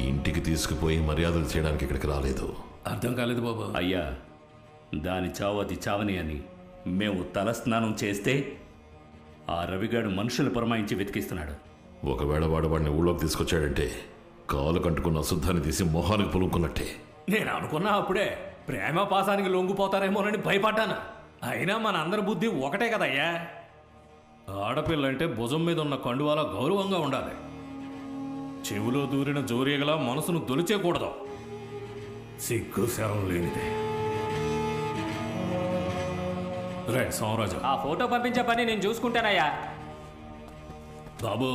ఇంటికి తీసుకుపోయి మర్యాదలు చేయడానికి ఇక్కడికి రాలేదు. అర్థం కాలేదు బాబు. అయ్యా, దాని చావు అది చావని అని మేము తలస్నానం చేస్తే ఆ రవిగాడు మనుషులు పురమాయించి వెతికిస్తున్నాడు. ఒకవేళ వాడిని ఊళ్ళోకి తీసుకొచ్చాడంటే కాలు కంటుకున్న అశుద్ధాన్ని తీసి మొహానికి పులుముకున్నట్టే. నేను అనుకున్నా అప్పుడే ప్రేమ పాసానికి లొంగిపోతారేమోనని భయపడ్డాను. అయినా మన అందరి బుద్ధి ఒకటే కదయ్యా. ఆడపిల్లంటే భుజం మీద ఉన్న కండువాలా గౌరవంగా ఉండాలి. చెవిలో దూరిన జోరీగలా మనసును దొలిచేయకూడదు. సిగ్గు శరం లేనిదే. రే సోమరాజు, ఆ ఫోటో పంపించే పని నేను చూసుకుంటానయ్యా. బాబు,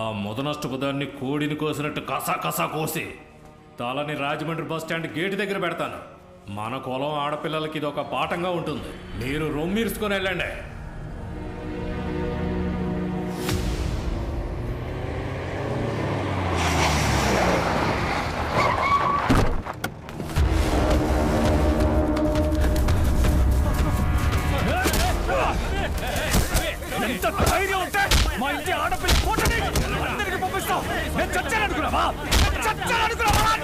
ఆ ముదనష్టపు దాన్ని కోడిని కోసినట్టు కసా కసా కోసి తలని రాజమండ్రి బస్ స్టాండ్ గేటు దగ్గర పెడతాను. మన కులం ఆడపిల్లలకి ఇది ఒక పాఠంగా ఉంటుంది. మీరు రొమ్మిర్చుకొని వెళ్ళండి. ఎంత ధైర్యం ఉంటే మా ఇంటి ఆడపిల్ల ఫోటోని అందరికి పంపిస్తావు? నేను చచ్చాననుకున్నావా?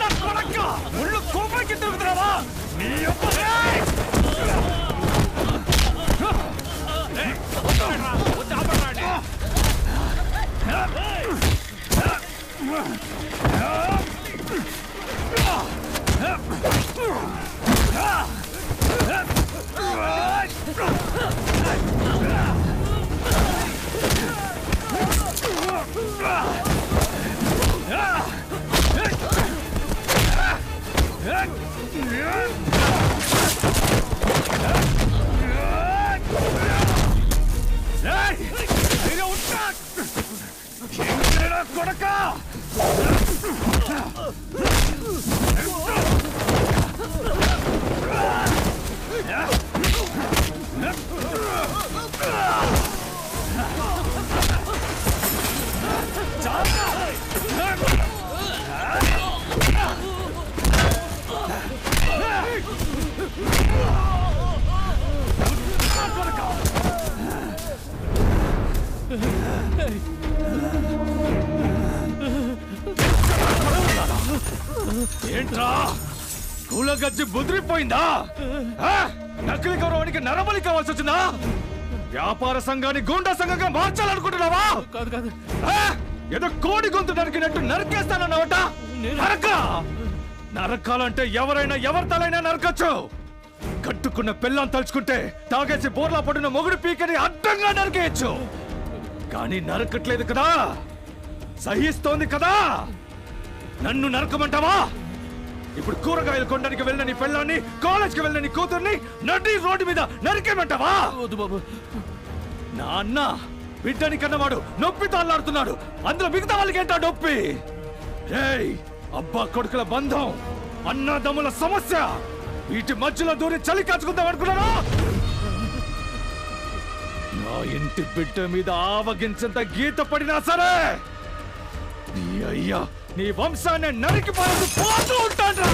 నా కొడక ఒళ్ళు కోపంకి తిరుగుతున్నావా? నీ కొడక ఏంట్రా కూల గజ్జి బుదిరిపోయిందా? నకిలీ గౌరవానికి నరబలి కావాల్సి వచ్చిందా? వ్యాపార సంఘాన్ని గూండా సంఘంగా మార్చాలనుకుంటున్నావా? కాదు కాదు, ఏదో కోడి గొంతు నరికినట్టు నరికేస్తానన్నావట. నరకాలంటే ఎవరైనా ఎవరి తలైనా నరకచ్చు. కట్టుకున్న పిల్లని తలుచుకుంటే తాగేసి బోర్లా పడిన మొగుడు పీకని అడ్డంగా నరికేయచ్చు. కానీ నరకట్లేదు కదా, సహిస్తోంది కదా. నన్ను నరకమంటావా? ఇప్పుడు కూరగాయలు కొనడానికి వెళ్ళిన నీ పిల్లాన్ని, కాలేజ్కి వెళ్ళిన నీ కూతుర్ని నడి రోడ్డు మీద నరికేమంటావా? బాబు, నా అన్న బిడ్డని కన్నవాడు నొప్పితో అల్లాడుతున్నాడు. అందులో మిగతా వాళ్ళకి ఏంటో నొప్పి? రేయ్, అబ్బా కొడుకుల బంధం, అన్నదమ్ముల సమస్య, వీటి మధ్యలో దూరి చలి కాచుకుందాం అనుకున్నారా? నా ఇంటి బిడ్డ మీద ఆవగించంత గీత పడినా సరే నీ అయ్యా నీ వంశాన్ని నరికి పోతూ ఉంటాడ్రా.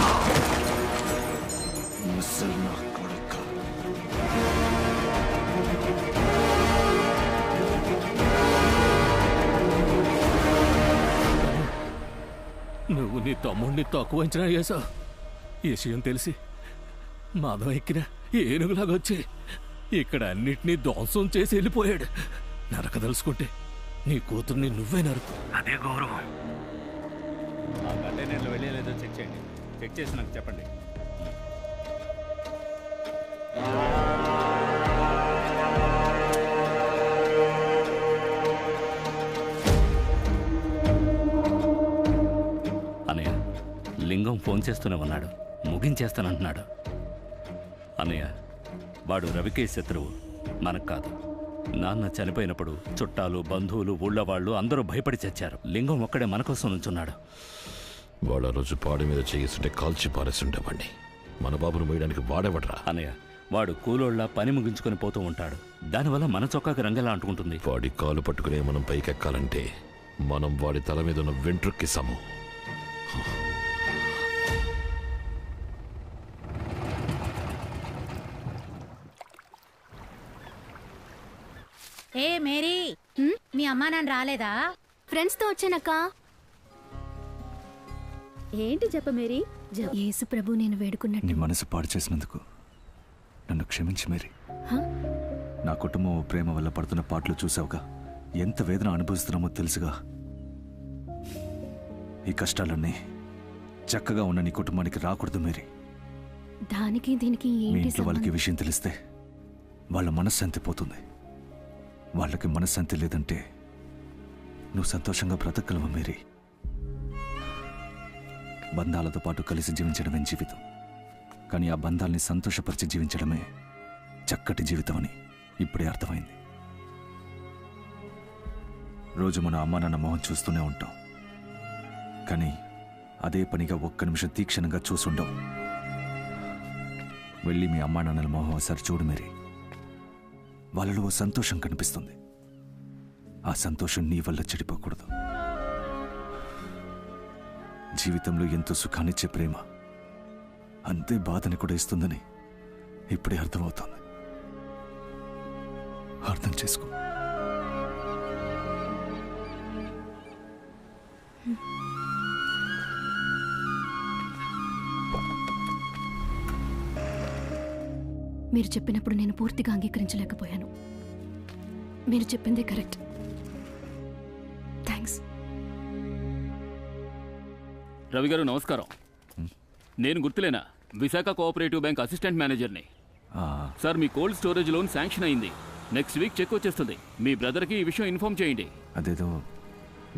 ముసలి నా కొడుక. నువ్వు నీ తమ్ముడిని తక్కువ అంచనా వేశావు. ఈ విషయం తెలిసి మదం ఎక్కిన ఏనుగులాగా వచ్చి ఇక్కడ అన్నిటినీ ధ్వంసం చేసి వెళ్ళిపోయాడు. నరకదలుచుకుంటే నీ కూతుర్ని నువ్వే నరకు. అదే గౌరవం. ఆ కంటైనర్లో వెళ్ళలేదో చెక్ చేయండి. చెక్ చేసి నాకు చెప్పండి. అన్నయ్య, లింగం ఫోన్ చేస్తూనే ఉన్నాడు. ముగించేస్తానంటున్నాడు. అన్నయ్య, వాడు రవికే శత్రువు, మనకు కాదు. నాన్న చనిపోయినప్పుడు చుట్టాలు, బంధువులు, ఊళ్ళో వాళ్ళు అందరూ భయపడి చచ్చారు. లింగం ఒక్కడే మన కోసం నుంచున్నాడు. వాడు ఆ రోజు పాడి మీద చేస్తుంటే కాల్చి పారేస్తుండేవాడిని. మన బాబును మోయడానికి వాడేవడరా? అన్నయ్య, వాడు కూలోళ్ళ పని ముగించుకొని పోతూ ఉంటాడు. దానివల్ల మన చొక్కాకి రంగెలా అంటుకుంటుంది. వాడి కాలు పట్టుకునే మనం పైకెక్కాలంటే మనం వాడి తల మీద ఉన్న వెంట్రుక్కి సమం. ఏ మేరీ, మీ అమ్మా నాన్న రాలేదా? ఫ్రెండ్స్ తో వచ్చానక్క. ఏంటి జప మేరీ? యేసు ప్రభు నేను వేడుకున్నట్టు నీ మనసు పాడు చేసినందుకు నన్ను క్షమించి మేరీ. నా కుటుంబం ప్రేమ వల్ల పడుతున్న పాటలు చూసావుగా, ఎంత వేదన అనుభవిస్తున్నామో తెలుసుగా. ఈ కష్టాలన్నీ చక్కగా ఉన్న నీ కుటుంబానికి రాకూడదు మేరీ. దానికి దీనికి మీ ఏంటి ఇంట్లో వాళ్ళకి ఈ విషయం తెలిస్తే వాళ్ళ మనశ్శాంతి పోతుంది. వాళ్ళకి మనశ్శాంతి లేదంటే నువ్వు సంతోషంగా బ్రతకగలవా మేరీ? బంధాలతో పాటు కలిసి జీవించడమే జీవితం, కానీ ఆ బంధాల్ని సంతోషపరిచి జీవించడమే చక్కటి జీవితం అని ఇప్పుడే అర్థమైంది. రోజు మన అమ్మా నాన్న మొహం చూస్తూనే ఉంటాం, కానీ అదే పనిగా ఒక్క నిమిషం తీక్షణంగా చూసుండం. వెళ్ళి మీ అమ్మా నాన్నల మొహం ఒకసారి చూడు మేరీ. వాళ్ళలో ఓ సంతోషం కనిపిస్తుంది. ఆ సంతోషం నీ వల్ల చెడిపోకూడదు. జీవితంలో ఎంతో సుఖాన్నిచ్చే ప్రేమ అంతే బాధని కూడా ఇస్తుందని ఇప్పుడే అర్థమవుతోంది. అర్థం చేసుకో. మీరు చెప్పినప్పుడు నేను పూర్తిగా అంగీకరించలేకపోయాను. మీరు చెప్పిందే కరెక్ట్. థ్యాంక్స్. రవి గారు నమస్కారం. నేను గుర్తులేనా, విశాఖ కోఆపరేటివ్ బ్యాంక్ అసిస్టెంట్ మేనేజర్ని. సార్, మీ కోల్డ్ స్టోరేజ్ లోన్ శాంక్షన్ అయింది. నెక్స్ట్ వీక్ చెక్ వచ్చేస్తుంది. మీ బ్రదర్కి ఈ విషయం ఇన్ఫార్మ్ చేయండి. అదేదో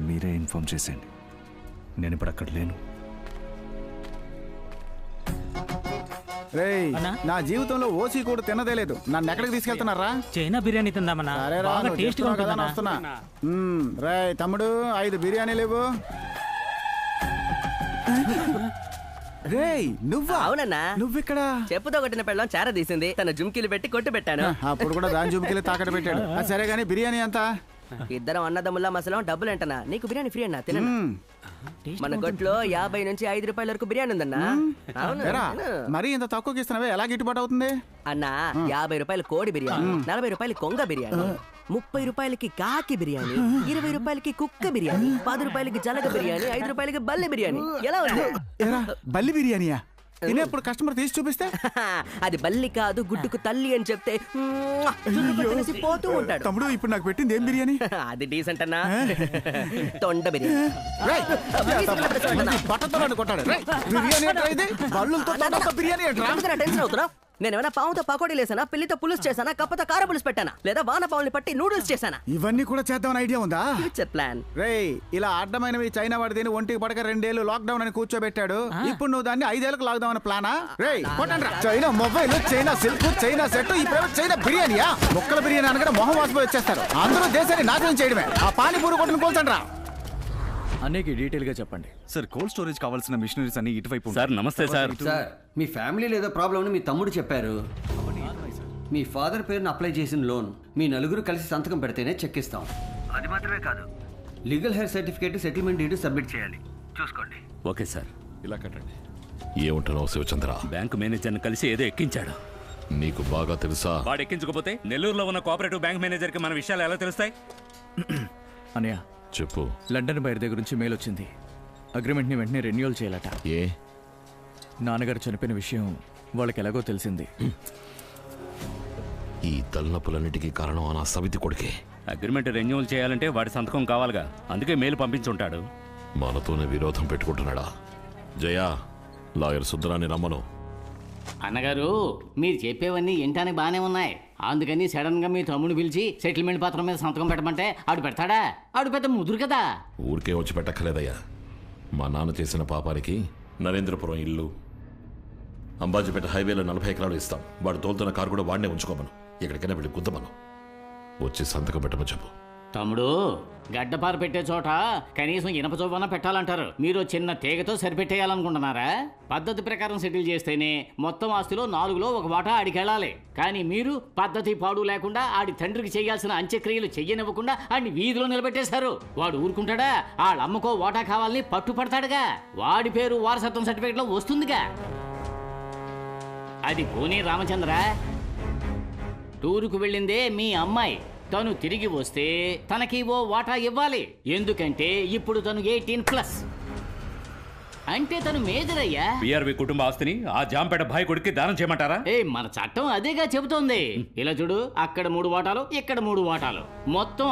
మీరే ఇన్ఫార్మ్ చేసేయండి. నేను ఇప్పుడు అక్కడ లేను. రేయ్, నా జీవితంలో ఓసీ కూడా తినదే లేదు. నన్ను ఎక్కడికి తీసుకెళ్తున్నారా? చైనా బిర్యానీ తిందామన్నా. బాగా టేస్ట్గా ఉంటుందన్నా. వస్తున్నా. రేయ్ తమ్ముడు, 5 బిర్యానీ లేవు. రేయ్ నువ్వా? అవునన్నా. నువ్విక్కడ? చెప్పుతో కొట్టిన పెళ్ళం చార తీసింది. తన జుమ్కిలు పెట్టి కొట్టు పెట్టాను. అప్పుడు కూడా దాని జుమ్కిలు తాకట్టు పెట్టాడు. సరే గానీ బిర్యానీ ఎంత? ఇద్దరం అన్నదమ్ముల్లా మసలం డబ్బులేంటన్నా. నీకు బిర్యానీ ఫ్రీ అన్నా, తినన్నా. మన కొట్లో 50 నుంచి 5 రూపాయల వరకు బిర్యానీ ఉందన్నా. అవును. మరి ఇంత తక్కువకి ఇస్తున్నావే, ఎలా గిట్టుబాటు అవుతుంది? అన్నా, 50 రూపాయలు కోడి బిర్యానీ, 40 రూపాయలు కొంగ బిర్యానీ, 30 రూపాయలకి కాకి బిర్యానీ, 20 రూపాయలకి కుక్క బిర్యానీ, 10 రూపాయలకి జలగ బిర్యానీ, 5 రూపాయలకి బల్లి బిర్యానీ. ఎలా ఉంది? బల్లి బిర్యానీయా? తినేప్పుడు కస్టమర్ తీసి చూపిస్తే అది బల్లి కాదు గుడ్డుకు తల్లి అని చెప్తే పోతూ ఉంటాడు. తమ్ముడు, ఇప్పుడు నాకు పెట్టింది ఏం బిర్యానీ? అది డీసెంట్ అన్నా. తొండ బిర్యానీ. టెన్షన్ అవుతున్నా? నేనేమైనా పావుతో పకోడీ లేసానా, పిల్లితో పులుసు చేశానా, కప్పతో కార పులుసు పెట్టానా, లేదా వాన పావుల్ని పట్టి నూడిల్స్ చేశానా? ఇవన్నీ కూడా చేద్దామని ఐడియా ఉందా? Future plan. రేయ్, ఇలా అడ్డమైనవి చైనా వాడి దీన్ని ఒంటికి పడక 2 ఏళ్ళు లాక్డౌన్ అని కూర్చోబెట్టాడు. ఇప్పుడు నువ్వు దాన్ని 5 ఏళ్ళకి లాక్డౌన్ ప్లానా? రేయ్ కొట్టండి. China mobile, China silk, China set, ఇప్పుడు చైనా బిర్యానీయా? ముక్కల బిర్యానీ అనగా మొహం వాసిపోయి వచ్చేస్తారు. అందరూ దేశాన్ని నాశనం చేయడమే. ఆ పానీపూరి కొట్టుని కూల్చండి రా. అన్నయ్యకి డీటెయిల్ గా చెప్పండి సార్. కోల్డ్ స్టోరేజ్ కావాల్సిన మిషనరీస్ అన్ని ఇటువైపు. సార్ నమస్తే సార్. సార్, మీ ఫ్యామిలీ లేదా ప్రాబ్లమ్ మీ తమ్ముడు చెప్పారు. మీ ఫాదర్ పేరును అప్లై చేసిన లోన్ మీ నలుగురు కలిసి సంతకం పెడితేనే చెక్ ఇస్తాం. అది మాత్రమే కాదు, legal heir certificate, settlement deed submit చేయాలి. చూసుకోండి. Okay sir. ఇలా కట్టండి. ఏముంటున్నావు శివచంద్ర? బ్యాంకు మేనేజర్ని కలిసి ఏదో ఎక్కించాడు. నీకు బాగా తెలుసా? వాడు ఎక్కించకపోతే నెల్లూరులో ఉన్న కోఆపరేటివ్ బ్యాంక్ మేనేజర్కి మన విషయాలు ఎలా తెలుస్తాయి? అన్నయ్య చెప్పు. లండన్ బయర్ దగ్గర నుంచి మెయిల్ వచ్చింది. అగ్రిమెంట్ని వెంటనే రెన్యూవల్ చేయాలట. ఏ? నాన్నగారు చనిపోయిన విషయం వాళ్ళకి ఎలాగో తెలిసింది. ఈ తలనొప్పులన్నిటికీ కారణం నా సవితి కొడుకే. అగ్రిమెంట్ రెన్యూవల్ చేయాలంటే వాడి సంతకం కావాలిగా, అందుకే మెయిల్ పంపించుంటాడు. మనతోనే విరోధం పెట్టుకుంటున్నాడా? జయా, లాయర్ సుందరాన్ని రమ్మను. అన్నగారు, మీరు చెప్పేవన్నీ వింటానికి బాగానే ఉన్నాయి. అందుకని సడన్ గా మీ తమ్ముడు పిలిచి సెటిల్మెంట్ పత్రం మీద సంతకం పెట్టమంటే ఆడు పెడతాడా? ఆడు పెద్ద ముదురు కదా. ఊరికే వచ్చి పెట్టక్కర్లేదయ్యా. మా నాన్న చేసిన పాపానికి నరేంద్రపురం ఇల్లు, అంబాజీపేట హైవేలో 40 ఎకరాలు ఇస్తాం. వాడు తోలుతున్న కారు కూడా వాడినే ఉంచుకోమను. ఎక్కడికైనా వెళ్ళి గుద్దమను. వచ్చి సంతకం పెట్టమని చెప్పు. తమ్ముడు, గడ్డపార పెట్టే చోట కనీసం ఇనప చొవ్వన పెట్టాలంటారు. మీరు చిన్న తీగతో సరిపెట్టేయాలనుకుంటున్నారా? పద్ధతి ప్రకారం సెటిల్ చేస్తేనే మొత్తం ఆస్తిలో 4లో 1 వాటా ఆడికెళ్ళాలి. కానీ మీరు పద్ధతి పాడు లేకుండా ఆడి తండ్రికి చేయాల్సిన అంత్యక్రియలు చెయ్యనివ్వకుండా ఆడిని వీధిలో నిలబెట్టేశారు. వాడు ఊరుకుంటాడా? వాళ్ళమ్మకో వాటా కావాలని పట్టుపడతాడుగా. వాడి పేరు వారసత్వం సర్టిఫికేట్లో వస్తుందిగా. అది పోనీ రామచంద్ర, టూరుకు వెళ్ళిందే మీ అమ్మాయి. తను తిరిగి వస్తే తనకి ఓ వాటా ఇవ్వాలి. ఎందుకంటే ఇప్పుడు తను 18+. అంటే తను మేజర్ అయ్యా. పిఆర్వి కుటుంబ ఆస్తిని ఆ జాంపేట భాయ్ కొడుక్కి దానం చేయమంటారా? మన చట్టం అదేగా చెబుతోంది. ఇలా చూడు, అక్కడ 3 వాటాలు, ఇక్కడ 3 వాటాలు, మొత్తం